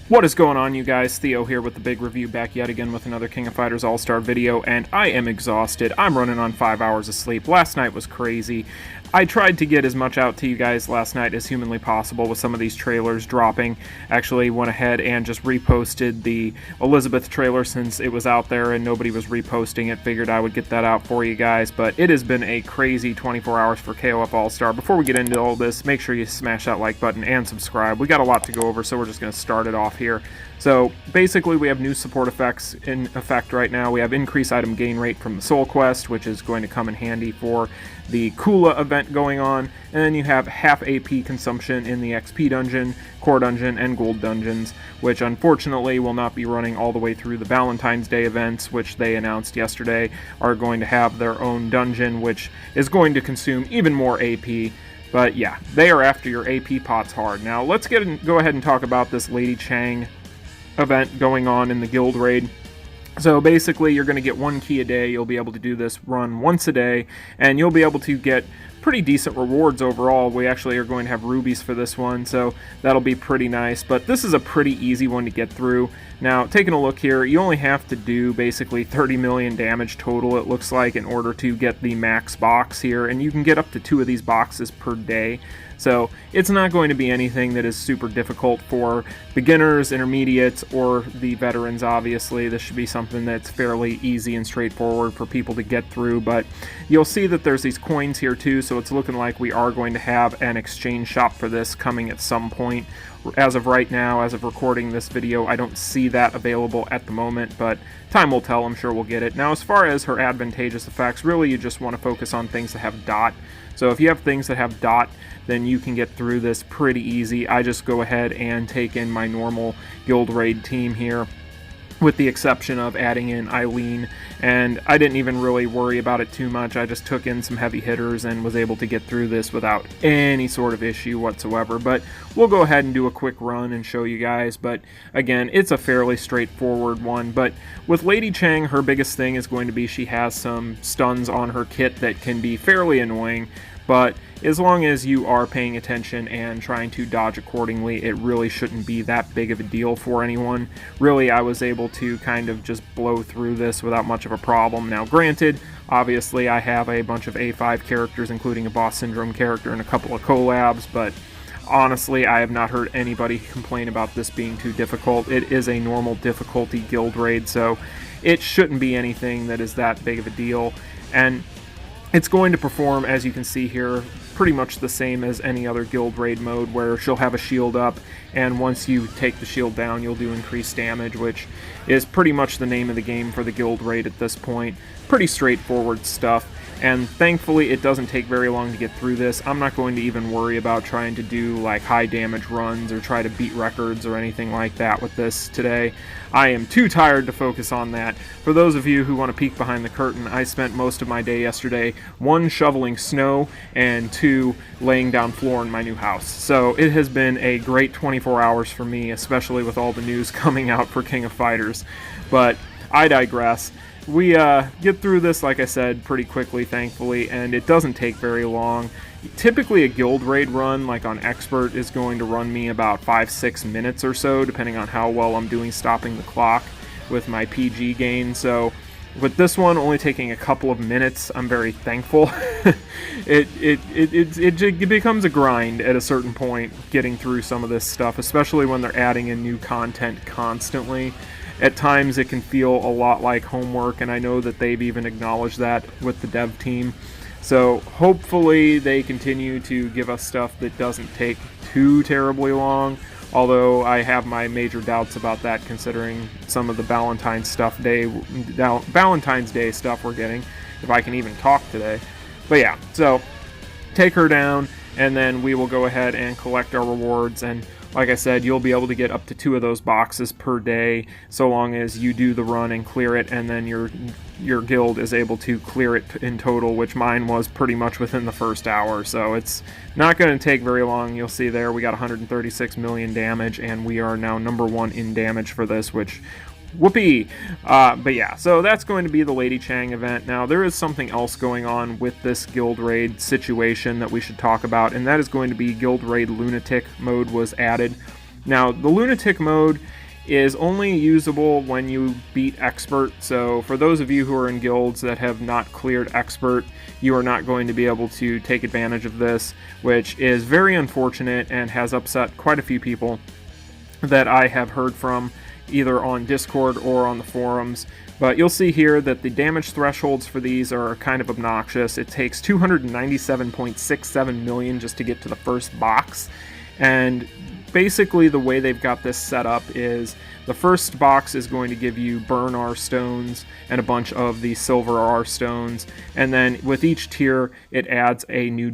What is going on, you guys? Theo here with the big review, back yet again with another King of Fighters All-Star video, and I am exhausted. I'm running on 5 hours of sleep. Last night was crazy. I tried to get as much out to you guys last night as humanly possible with some of these trailers dropping. Actually went ahead and just reposted the Elisabeth trailer since it was out there and nobody was reposting it. Figured I would get that out for you guys, but it has been a crazy 24 hours for KOF All-Star. Before we get into all this, make sure you smash that like button and subscribe. We got a lot to go over, so we're just going to start it off here. So basically we have new support effects in effect right now. We have increased item gain rate from the Soul Quest, which is going to come in handy for the Kula event going on, and then you have half AP consumption in the XP dungeon, core dungeon, and gold dungeons, which unfortunately will not be running all the way through the Valentine's Day events, which they announced yesterday are going to have their own dungeon, which is going to consume even more AP. But yeah, they are after your AP pots hard. Now let's go ahead and talk about this Lady Chang event going on in the guild raid. So basically you're going to get 1 key a day. You'll be able to do this run once a day, and you'll be able to get pretty decent rewards overall. We actually are going to have rubies for this one, so that'll be pretty nice. But this is a pretty easy one to get through. Now, taking a look here, you only have to do basically 30 million damage total, it looks like, in order to get the max box here, and you can get up to 2 of these boxes per day. So it's not going to be anything that is super difficult for beginners, intermediates, or the veterans, obviously. This should be something that's fairly easy and straightforward for people to get through, but you'll see that there's these coins here too, so it's looking like we are going to have an exchange shop for this coming at some point. As of right now, as of recording this video, I don't see that available at the moment, but time will tell. I'm sure we'll get it. Now, as far as her advantageous effects, really you just want to focus on things that have dot. So if you have things that have dot, then you can get through this pretty easy. I just go ahead and take in my normal guild raid team here, with the exception of adding in Eileen, and I didn't even really worry about it too much. I just took in some heavy hitters and was able to get through this without any sort of issue whatsoever. But we'll go ahead and do a quick run and show you guys. But again, it's a fairly straightforward one. But with Lady Chang, her biggest thing is going to be she has some stuns on her kit that can be fairly annoying. But as long as you are paying attention and trying to dodge accordingly, it really shouldn't be that big of a deal for anyone. Really, I was able to kind of just blow through this without much of a problem. Now, granted, obviously I have a bunch of A5 characters, including a Boss Syndrome character and a couple of collabs, but honestly, I have not heard anybody complain about this being too difficult. It is a normal difficulty guild raid, so it shouldn't be anything that is that big of a deal. And it's going to perform, as you can see here, pretty much the same as any other guild raid mode, where she'll have a shield up, and once you take the shield down, you'll do increased damage, which is pretty much the name of the game for the guild raid at this point. Pretty straightforward stuff, and thankfully it doesn't take very long to get through this. I'm not going to even worry about trying to do like high damage runs or try to beat records or anything like that with this today. I am too tired to focus on that. For those of you who want to peek behind the curtain, I spent most of my day yesterday, 1, shoveling snow, and 2, laying down floor in my new house. So it has been a great 24 hours for me, especially with all the news coming out for King of Fighters. But I digress. We get through this, like I said, pretty quickly, thankfully, and it doesn't take very long. Typically a guild raid run, like on Expert, is going to run me about 5-6 minutes or so, depending on how well I'm doing stopping the clock with my PG gain. So with this one only taking a couple of minutes, I'm very thankful. It becomes a grind at a certain point getting through some of this stuff, especially when they're adding in new content constantly. At times it can feel a lot like homework, and I know that they've even acknowledged that with the dev team. So hopefully they continue to give us stuff that doesn't take too terribly long, although I have my major doubts about that considering some of the Valentine's Day stuff we're getting, if I can even talk today. But yeah, so take her down, and then we will go ahead and collect our rewards, and like I said, you'll be able to get up to 2 of those boxes per day, so long as you do the run and clear it, and then your guild is able to clear it in total, which mine was pretty much within the first hour, so it's not going to take very long. You'll see there we got 136 million damage, and we are now #1 in damage for this, which whoopee. But yeah, so that's going to be the Lady Chang event. Now, there is something else going on with this guild raid situation that we should talk about, and that is going to be guild raid lunatic mode was added. Now, the Lunatic mode is only usable when you beat Expert, so for those of you who are in guilds that have not cleared Expert, you are not going to be able to take advantage of this, which is very unfortunate and has upset quite a few people that I have heard from, either on Discord or on the forums. But you'll see here that the damage thresholds for these are kind of obnoxious. It takes 297.67 million just to get to the first box, and basically the way they've got this set up is the first box is going to give you burn R stones and a bunch of the silver R stones, and then with each tier it adds a new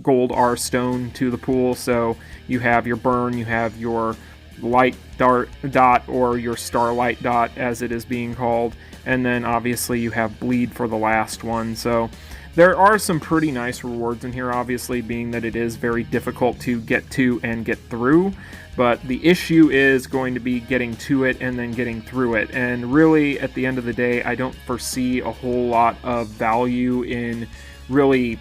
gold R stone to the pool. So you have your burn, you have your light dot or your starlight dot as it is being called, and then obviously you have bleed for the last one. So there are some pretty nice rewards in here, obviously, being that it is very difficult to get to and get through, but the issue is going to be getting to it and then getting through it. And really, at the end of the day, I don't foresee a whole lot of value in really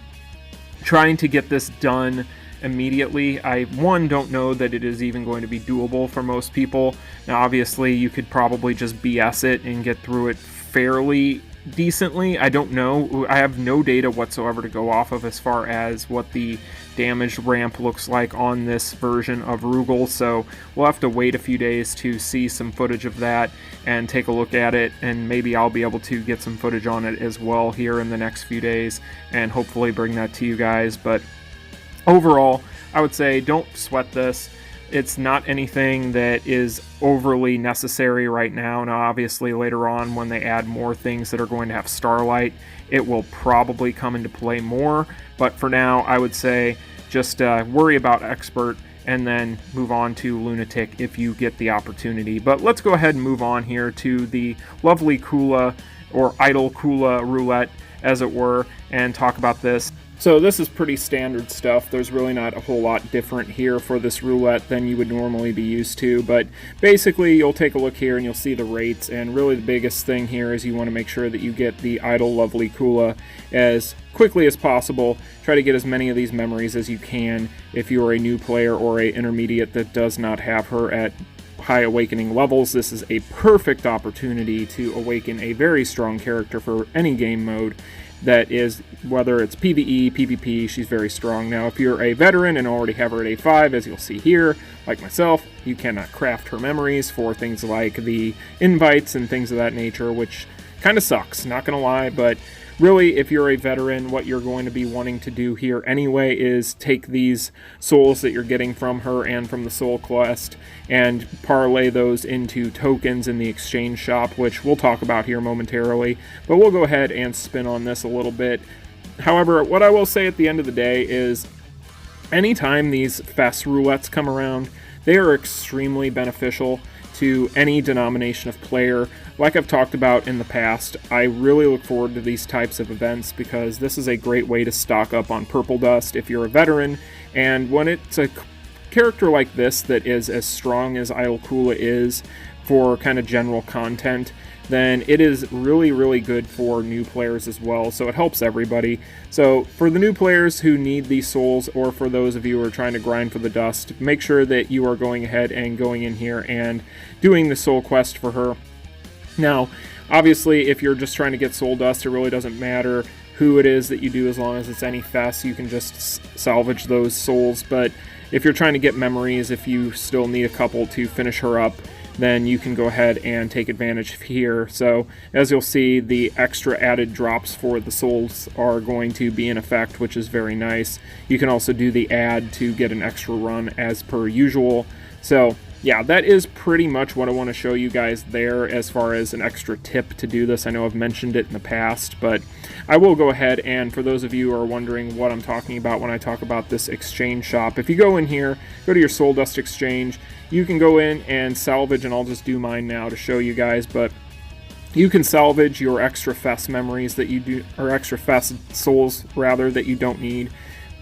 trying to get this done immediately. I, one, don't know that it is even going to be doable for most people. Now, obviously, you could probably just BS it and get through it fairly decently. I don't know. I have no data whatsoever to go off of as far as what the damage ramp looks like on this version of Rugal, so we'll have to wait a few days to see some footage of that and take a look at it, and maybe I'll be able to get some footage on it as well here in the next few days and hopefully bring that to you guys. But overall, I would say don't sweat this. It's not anything that is overly necessary right now. Now, obviously, later on, when they add more things that are going to have Starlight, it will probably come into play more. But for now, I would say just worry about Expert and then move on to Lunatic if you get the opportunity. But let's go ahead and move on here to the lovely Kula, or idle Kula Roulette, as it were, and talk about this. So this is pretty standard stuff. There's really not a whole lot different here for this roulette than you would normally be used to, but basically you'll take a look here and you'll see the rates, and really the biggest thing here is you want to make sure that you get the idle lovely Kula as quickly as possible. Try to get as many of these memories as you can if you are a new player or a intermediate that does not have her at high awakening levels. This is a perfect opportunity to awaken a very strong character for any game mode. That is, whether it's PvE, PvP, she's very strong. Now, if you're a veteran and already have her at A5, as you'll see here, like myself, you cannot craft her memories for things like the invites and things of that nature, which kind of sucks, not gonna lie. But really, if you're a veteran, what you're going to be wanting to do here anyway is take these souls that you're getting from her and from the soul quest and parlay those into tokens in the exchange shop, which we'll talk about here momentarily, but we'll go ahead and spin on this a little bit. However, what I will say at the end of the day is anytime these FES roulettes come around, they are extremely beneficial to any denomination of player. Like I've talked about in the past, I really look forward to these types of events because this is a great way to stock up on purple dust if you're a veteran, and when it's a character like this that is as strong as Idle Kula is for kind of general content, then it is really, really good for new players as well, so it helps everybody. So for the new players who need these souls, or for those of you who are trying to grind for the dust, make sure that you are going ahead and going in here and doing the soul quest for her. Now, obviously, if you're just trying to get soul dust, it really doesn't matter who it is that you do, as long as it's any FES, you can just salvage those souls. But if you're trying to get memories, if you still need a couple to finish her up, then you can go ahead and take advantage here. So as you'll see, the extra added drops for the souls are going to be in effect, which is very nice. You can also do the add to get an extra run as per usual. So yeah, that is pretty much what I want to show you guys there as far as an extra tip to do this. I know I've mentioned it in the past, but I will go ahead, and for those of you who are wondering what I'm talking about when I talk about this exchange shop, if you go in here, go to your Soul Dust Exchange, you can go in and salvage, and I'll just do mine now to show you guys, but you can salvage your extra FES memories that you do, or extra FES souls rather, that you don't need.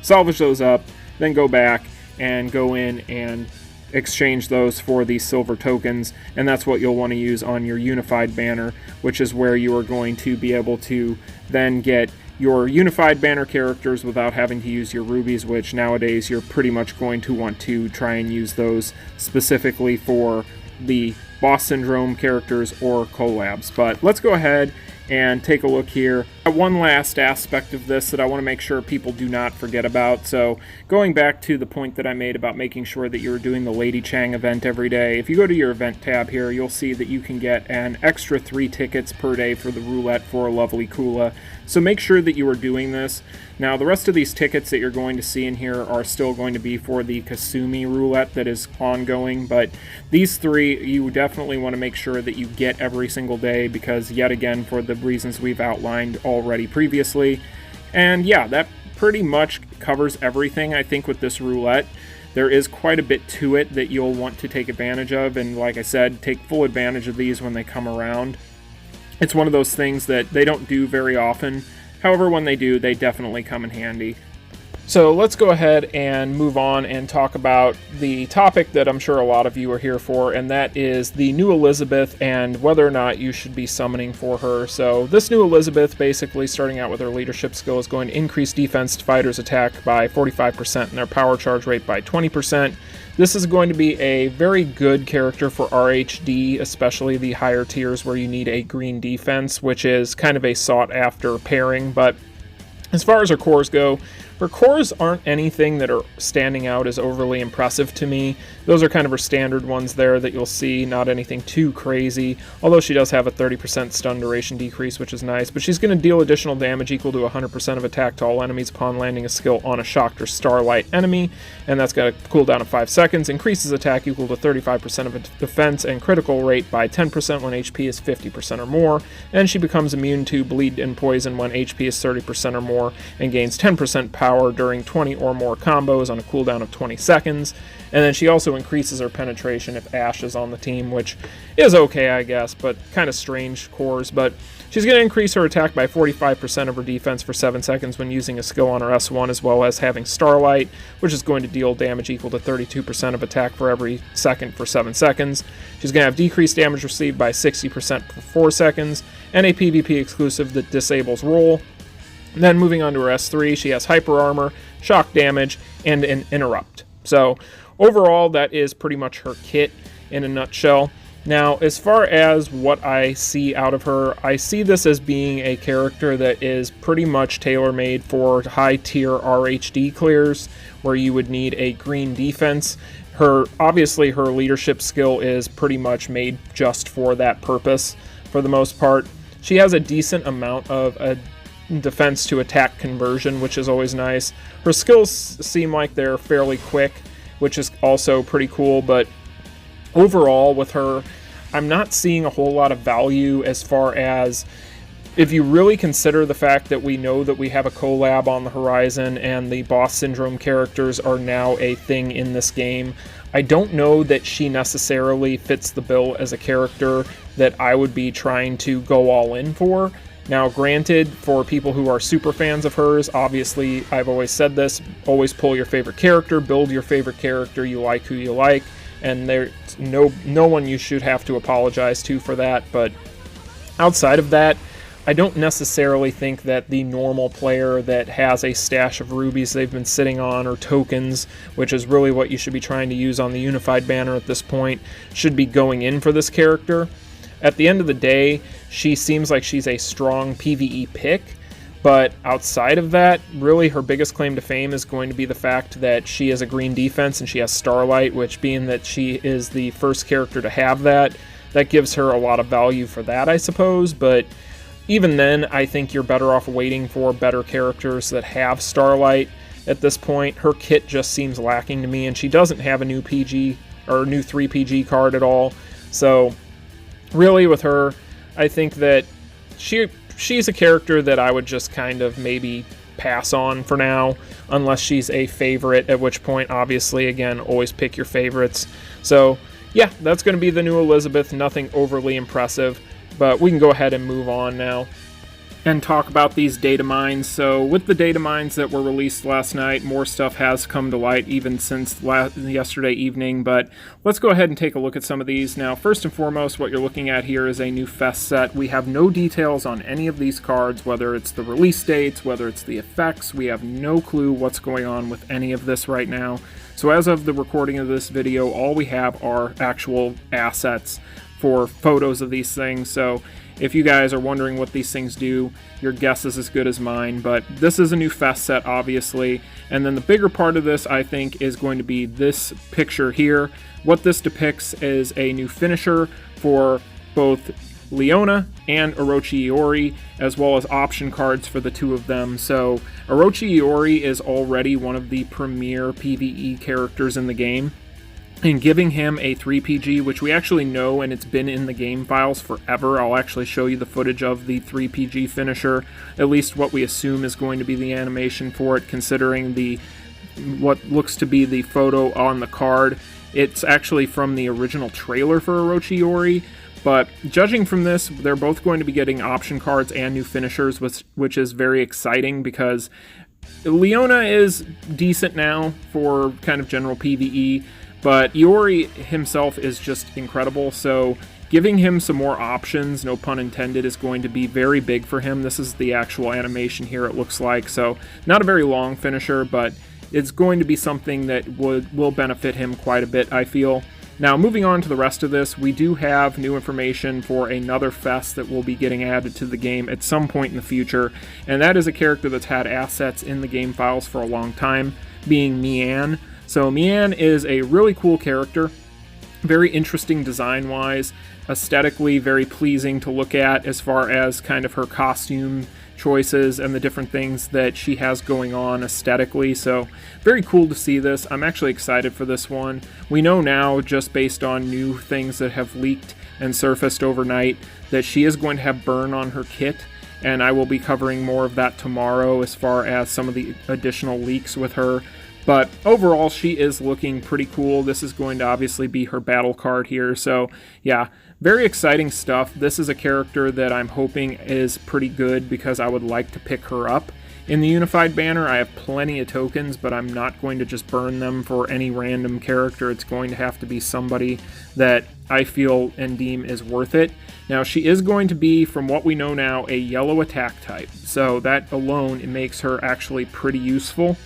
Salvage those up, then go back and go in and exchange those for these silver tokens, and that's what you'll want to use on your unified banner, which is where you are going to be able to then get your unified banner characters without having to use your rubies, which nowadays you're pretty much going to want to try and use those specifically for the boss syndrome characters or collabs. But let's go ahead and take a look here at one last aspect of this that I want to make sure people do not forget about. So going back to the point that I made about making sure that you're doing the Lady Chang event every day, if you go to your event tab here, you'll see that you can get an extra 3 tickets per day for the roulette for a lovely Kula. So make sure that you are doing this. Now the rest of these tickets that you're going to see in here are still going to be for the Kasumi roulette that is ongoing, but these 3 you definitely want to make sure that you get every single day, because yet again, for the reasons we've outlined already previously. And yeah, that pretty much covers everything I think with this roulette. There is quite a bit to it that you'll want to take advantage of, and like I said, take full advantage of these when they come around. It's one of those things that they don't do very often. However, when they do, they definitely come in handy. So let's go ahead and move on and talk about the topic that I'm sure a lot of you are here for, and that is the new Elisabeth and whether or not you should be summoning for her. So this new Elisabeth, basically starting out with her leadership skill, is going to increase defense fighters' attack by 45% and their power charge rate by 20%. This is going to be a very good character for RHD, especially the higher tiers where you need a green defense, which is kind of a sought-after pairing. But as far as her cores go, her cores aren't anything that are standing out as overly impressive to me. Those are kind of her standard ones there that you'll see, not anything too crazy, although she does have a 30% stun duration decrease, which is nice. But she's going to deal additional damage equal to 100% of attack to all enemies upon landing a skill on a shocked or starlight enemy, and that's got a cooldown of 5 seconds, increases attack equal to 35% of defense and critical rate by 10% when HP is 50% or more, and she becomes immune to bleed and poison when HP is 30% or more, and gains 10% power during 20 or more combos on a cooldown of 20 seconds. And then she also increases her penetration if Ashe is on the team, which is okay, I guess, but kind of strange cores. But she's going to increase her attack by 45% of her defense for 7 seconds when using a skill on her S1, as well as having Starlight, which is going to deal damage equal to 32% of attack for every second for 7 seconds. She's going to have decreased damage received by 60% for 4 seconds, and a PvP exclusive that disables roll. And then moving on to her S3, she has Hyper Armor, Shock Damage, and an Interrupt. So overall, that is pretty much her kit in a nutshell. Now, as far as what I see out of her, I see this as being a character that is pretty much tailor-made for high-tier RHD clears, where you would need a green defense. Obviously, her leadership skill is pretty much made just for that purpose, for the most part. She has a decent amount of defense to attack conversion, which is always nice. Her skills seem like they're fairly quick, which is also pretty cool, but overall with her, I'm not seeing a whole lot of value as far as, if you really consider the fact that we know that we have a collab on the horizon and the boss syndrome characters are now a thing in this game. I don't know that she necessarily fits the bill as a character that I would be trying to go all in for. Now, granted, for people who are super fans of hers, obviously, I've always said this, always pull your favorite character, build your favorite character, you like who you like, and there's no one you should have to apologize to for that. But outside of that, I don't necessarily think that the normal player that has a stash of rubies they've been sitting on, or tokens, which is really what you should be trying to use on the unified banner at this point, should be going in for this character. At the end of the day, she seems like she's a strong PvE pick, but outside of that, really her biggest claim to fame is going to be the fact that she has a green defense and she has Starlight, which, being that she is the first character to have that gives her a lot of value for that, I suppose. But even then, I think you're better off waiting for better characters that have Starlight at this point. Her kit just seems lacking to me, and she doesn't have a new PG or new 3 PG card at all. So really with her, I think that she's a character that I would just kind of maybe pass on for now, unless she's a favorite, at which point, obviously, again, always pick your favorites. So yeah, that's going to be the new Elisabeth. Nothing overly impressive, but we can go ahead and move on now. and talk about these data mines. So with the data mines that were released last night, more stuff has come to light even since yesterday evening, but let's go ahead and take a look at some of these. Now, first and foremost, what you're looking at here is a new FES set. We have no details on any of these cards, whether it's the release dates, whether it's the effects. We have no clue what's going on with any of this right now. So as of the recording of this video, all we have are actual assets for photos of these things. So if you guys are wondering what these things do, your guess is as good as mine, but this is a new FES set, obviously. And then the bigger part of this, I think, is going to be this picture here. What this depicts is a new finisher for both Leona and Orochi Iori, as well as option cards for the two of them. So Orochi Iori is already one of the premier PvE characters in the game, and giving him a 3PG, which we actually know, and it's been in the game files forever. I'll actually show you the footage of the 3PG finisher, at least what we assume is going to be the animation for it, considering what looks to be the photo on the card. It's actually from the original trailer for Orochi Iori, but judging from this, they're both going to be getting option cards and new finishers, which is very exciting because Leona is decent now for kind of general PvE, but Iori himself is just incredible, so giving him some more options, no pun intended, is going to be very big for him. This is the actual animation here, it looks like, so not a very long finisher, but it's going to be something that will benefit him quite a bit, I feel. Now, moving on to the rest of this, we do have new information for another FES that will be getting added to the game at some point in the future, and that is a character that's had assets in the game files for a long time, being Mian. So Mian is a really cool character, very interesting design-wise, aesthetically very pleasing to look at as far as kind of her costume choices and the different things that she has going on aesthetically. So very cool to see this. I'm actually excited for this one. We know now, just based on new things that have leaked and surfaced overnight, that she is going to have burn on her kit, and I will be covering more of that tomorrow as far as some of the additional leaks with her. But overall, she is looking pretty cool. This is going to obviously be her battle card here. So yeah, very exciting stuff. This is a character that I'm hoping is pretty good because I would like to pick her up in the Unified banner. I have plenty of tokens, but I'm not going to just burn them for any random character. It's going to have to be somebody that I feel and deem is worth it. Now, she is going to be, from what we know now, a yellow attack type. So that alone, it makes her actually pretty useful.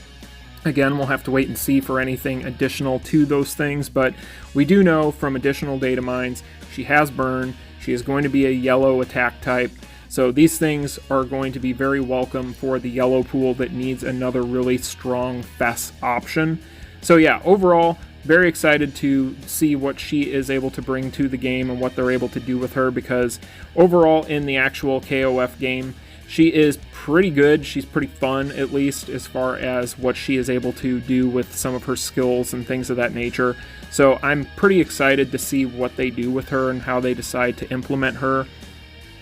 Again, we'll have to wait and see for anything additional to those things, but we do know from additional data mines, she has burn, she is going to be a yellow attack type, so these things are going to be very welcome for the yellow pool that needs another really strong FES option. So yeah, overall, very excited to see what she is able to bring to the game and what they're able to do with her, because overall in the actual KOF game, she is pretty good. She's pretty fun, at least, as far as what she is able to do with some of her skills and things of that nature. So I'm pretty excited to see what they do with her and how they decide to implement her.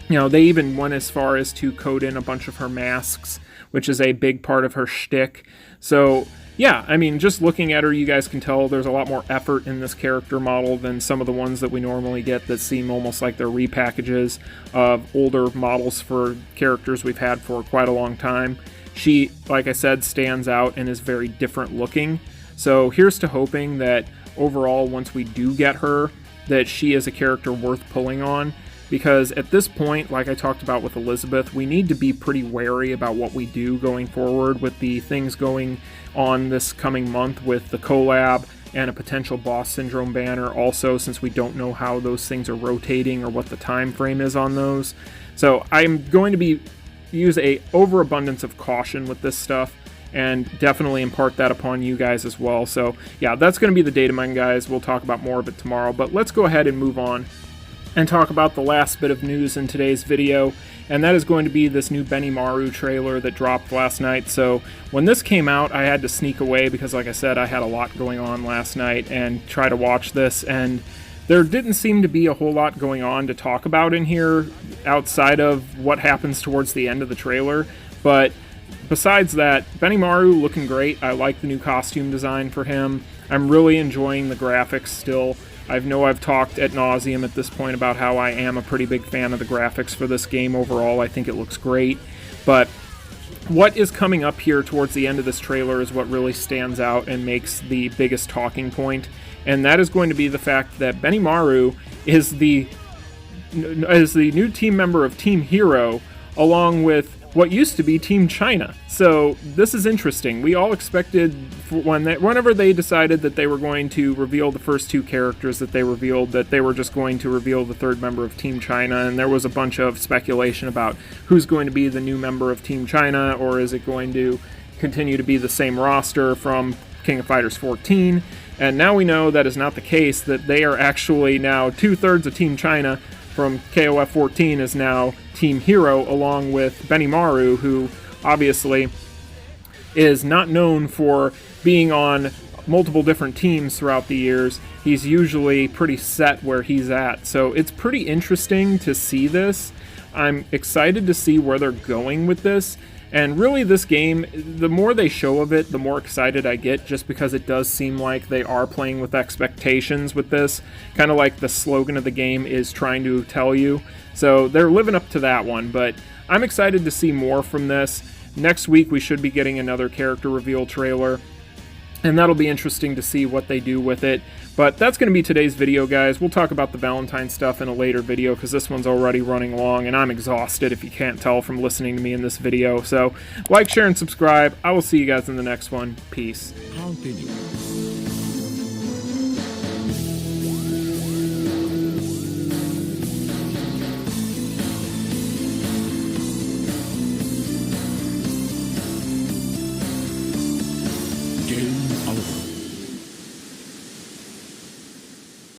You know, they even went as far as to code in a bunch of her masks, which is a big part of her shtick. So yeah, I mean, just looking at her, you guys can tell there's a lot more effort in this character model than some of the ones that we normally get that seem almost like they're repackages of older models for characters we've had for quite a long time. She, like I said, stands out and is very different looking. So here's to hoping that overall, once we do get her, that she is a character worth pulling on. Because at this point, like I talked about with Elisabeth, we need to be pretty wary about what we do going forward with the things going on this coming month with the collab and a potential boss syndrome banner also, since we don't know how those things are rotating or what the time frame is on those. So I'm going to use a overabundance of caution with this stuff and definitely impart that upon you guys as well. So yeah, that's going to be the data mine, guys. We'll talk about more of it tomorrow, but let's go ahead and move on and talk about the last bit of news in today's video, and that is going to be this new Benimaru trailer that dropped last night. So when this came out, I had to sneak away because, like I said, I had a lot going on last night and try to watch this, and there didn't seem to be a whole lot going on to talk about in here outside of what happens towards the end of the trailer. But besides that, Benimaru looking great. I like the new costume design for him. I'm really enjoying the graphics still I know I've talked ad nauseum at this point about how I am a pretty big fan of the graphics for this game overall. I think it looks great, but what is coming up here towards the end of this trailer is what really stands out and makes the biggest talking point, and that is going to be the fact that Benimaru is the new team member of Team Hero, along with what used to be Team China. So this is interesting. We all expected whenever they decided that they were going to reveal the first two characters that they revealed, that they were just going to reveal the third member of Team China, and there was a bunch of speculation about who's going to be the new member of Team China, or is it going to continue to be the same roster from King of Fighters 14, and now we know that is not the case, that they are actually now 2/3 of Team China from KOF 14 is now Team Hero, along with Benimaru, who obviously is not known for being on multiple different teams throughout the years. He's usually pretty set where he's at, so it's pretty interesting to see this. I'm excited to see where they're going with this, and really this game, the more they show of it, the more excited I get, just because it does seem like they are playing with expectations with this, kind of like the slogan of the game is trying to tell you. So they're living up to that one, but I'm excited to see more from this. Next week we should be getting another character reveal trailer, and that'll be interesting to see what they do with it. But that's going to be today's video, guys. We'll talk about the Valentine stuff in a later video, because this one's already running long, and I'm exhausted if you can't tell from listening to me in this video. So like, share, and subscribe. I will see you guys in the next one. Peace. Continue.